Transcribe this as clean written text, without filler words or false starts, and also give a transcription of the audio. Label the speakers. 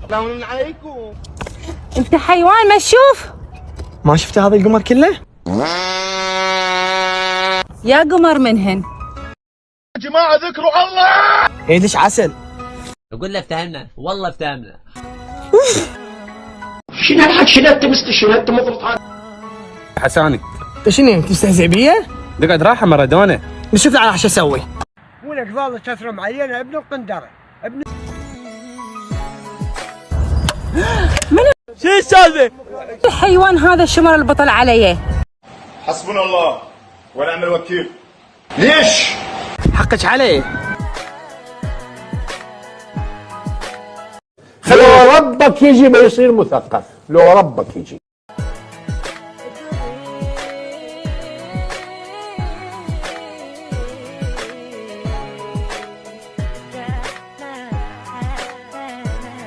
Speaker 1: سلام عليكم.
Speaker 2: انت حيوان ما تشوف؟
Speaker 1: ما شفت هذا القمر كله؟
Speaker 2: يا قمر منهن؟
Speaker 1: يا جماعة ذكروا الله. ايدش عسل.
Speaker 3: يقول له افتهمنا، والله افتهمنا.
Speaker 4: شنت مضبوط.
Speaker 5: حساني
Speaker 1: انت شنو تستهزئ بيه؟
Speaker 5: تقعد راحه مارادونا.
Speaker 1: نشوف على شو اسوي.
Speaker 6: ولك ظل تسرم علينا ابن القندره ابن.
Speaker 1: شو السالفة؟
Speaker 2: الحيوان هذا شمر البطل عليه.
Speaker 7: حسبنا الله ونعم الوكيل. ليش؟
Speaker 1: حقك عليه.
Speaker 4: لو ربك يجي ما يصير مثقف، لو ربك يجي.